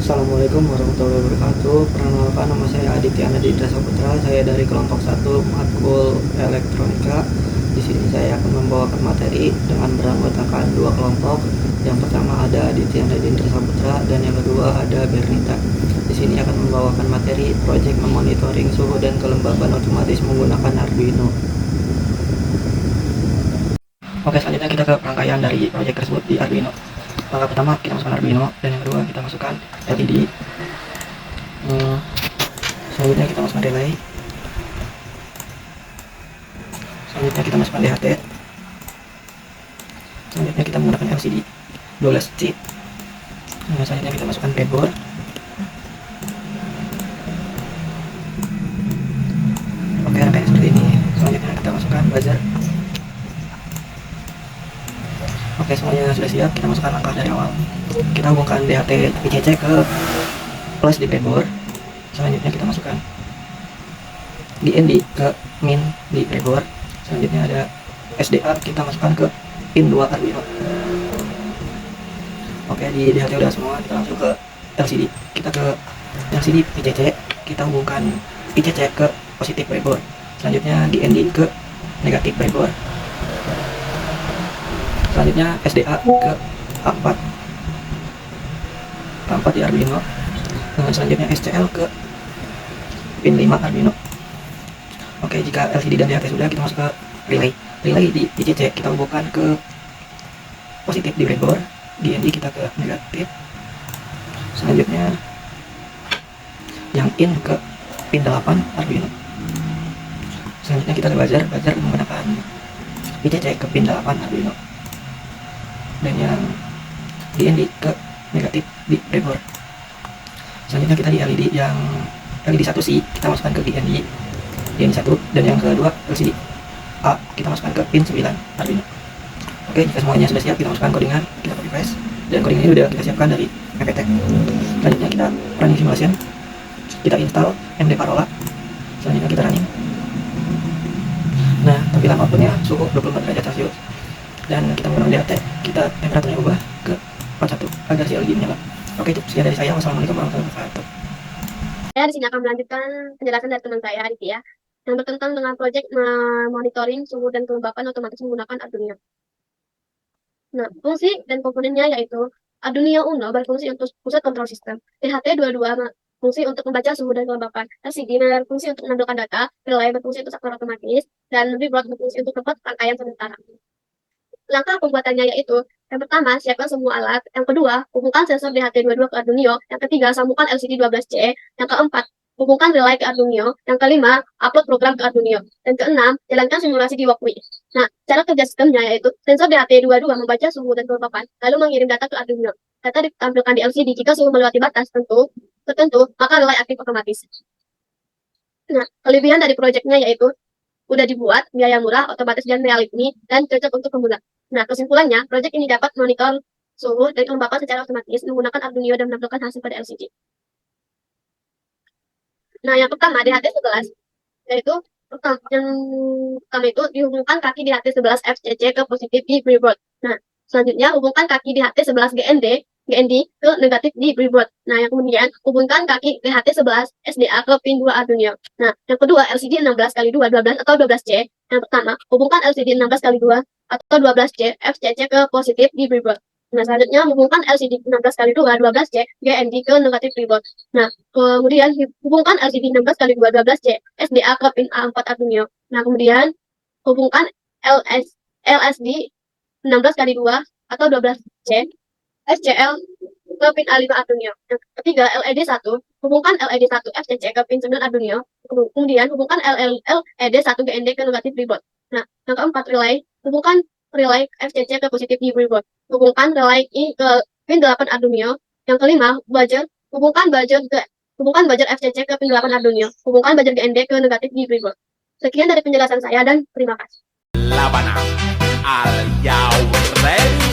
Assalamualaikum warahmatullahi wabarakatuh. Perkenalkan, nama saya Aditya Nadindra Saputra. Saya dari kelompok 1 Matkul Elektronika. Di sini saya akan membawakan materi dengan beranggotakan dua kelompok. Yang pertama ada Aditya Nadindra Saputra dan yang kedua ada Bernita. Di sini akan membawakan materi proyek memonitoring suhu dan kelembaban otomatis menggunakan Arduino. Oke, selanjutnya kita ke rangkaian dari proyek tersebut di Arduino. Langkah pertama kita masukkan Arduino, dan yang kedua kita masukkan LED. Selanjutnya kita masukkan relay. Selanjutnya kita masukkan DHT. Selanjutnya kita menggunakan LCD 12C. Selanjutnya kita masukkan breadboard. Oke, rangkaian seperti ini. Selanjutnya kita masukkan buzzer. Oke, semuanya sudah siap. Kita masukkan langkah dari awal. Kita hubungkan DHT PCC ke plus di breadboard. Selanjutnya kita masukkan DND ke min di breadboard. Selanjutnya ada SDA, kita masukkan ke pin 2 Arduino. Oke, di DHT udah semua. Kita langsung ke LCD. Kita ke LCD PCC. Kita hubungkan PCC ke positif breadboard. Selanjutnya DND ke negatif breadboard. Selanjutnya SDA ke A4 di Arduino. Selanjutnya SCL ke pin 5 Arduino. Oke, jika LCD dan DHT sudah, kita masuk ke relay. Relay di PCC kita hubungkan ke positif di breadboard, DND kita ke negatif. Selanjutnya yang in ke pin 8 Arduino. Selanjutnya kita ke buzzer menggunakan PCC ke pin 8 Arduino. Dan yang DND ke negatif di breadboard. Selanjutnya kita di LED, yang LED 1C kita masukkan ke DND 1, dan yang kedua LCD A kita masukkan ke pin 9 Arduino. Oke, jika semuanya sudah siap, kita masukkan codingan, kita copy paste, dan coding ini sudah kita siapkan dari PPT. Selanjutnya kita running simulation, kita install MD Parola. Selanjutnya kita running. Nah, tampilan outputnya suhu 24 derajat Celcius, dan kita menggunakan DHT, kita temperaturnya ubah ke 41 agar si LED menyala. Oke, itu sekian dari saya. Wassalamualaikum warahmatullahi wabarakatuh. Saya di sini akan melanjutkan penjelasan dari teman saya Aditya yang bertentang dengan proyek monitoring suhu dan kelembapan otomatis menggunakan Arduino. Nah, fungsi dan komponennya yaitu Arduino Uno berfungsi untuk pusat kontrol sistem, DHT 22 fungsi untuk membaca suhu dan kelembapan, LCD berfungsi untuk menampilkan data, relay berfungsi untuk saklar otomatis, dan breadboard berfungsi untuk tempat rangkaian sementara. Langkah pembuatannya yaitu, yang pertama, siapkan semua alat. Yang kedua, hubungkan sensor DHT22 ke Arduino. Yang ketiga, sambungkan LCD 12C. Yang keempat, hubungkan relay ke Arduino. Yang kelima, upload program ke Arduino. Dan keenam, jalankan simulasi di Walkme. Nah, cara kerja sistemnya yaitu, sensor DHT22 membaca suhu dan kelembapan, lalu mengirim data ke Arduino. Data ditampilkan di LCD jika suhu melewati batas tertentu, maka relay aktif otomatis. Nah, kelebihan dari proyeknya yaitu, udah dibuat, biaya murah, otomatis dan realistis, dan cocok untuk pemula. Nah, kesimpulannya, proyek ini dapat monitor suhu dan kelembapan secara otomatis menggunakan Arduino dan menampilkan hasil pada LCD. Nah, yang pertama, DHT11, yaitu yang pertama itu dihubungkan kaki DHT11 FCC ke positif di breadboard. Nah, selanjutnya hubungkan kaki DHT11 GND ke negatif di breadboard. Nah, yang kemudian hubungkan kaki DHT11 SDA ke pin 2 Arduino. Nah, yang kedua LCD 16x2 12 atau 12C. Yang pertama, hubungkan LCD 16x2 atau 12C FCC ke positif di breadboard. Nah, selanjutnya hubungkan LCD 16x2 12C GND ke negatif breadboard. Nah, kemudian hubungkan LCD 16x2 12C SDA ke pin A4 Arduino. Nah, kemudian hubungkan LSD 16x2 atau 12C SCL ke pin A5 Arduino. Yang ketiga, LED 1, hubungkan LED 1 FCC ke pin 9 Arduino. Kemudian hubungkan LED 1 GND ke negatif breadboard. Nah, yang keempat, relay, hubungkan relay FCC ke positif di breadboard. Hubungkan relay I ke pin 8 Arduino. Yang kelima, buzzer, hubungkan buzzer FCC ke pin 8 Arduino. Hubungkan buzzer GND ke negatif di breadboard. Sekian dari penjelasan saya dan terima kasih. Labana, are you ready?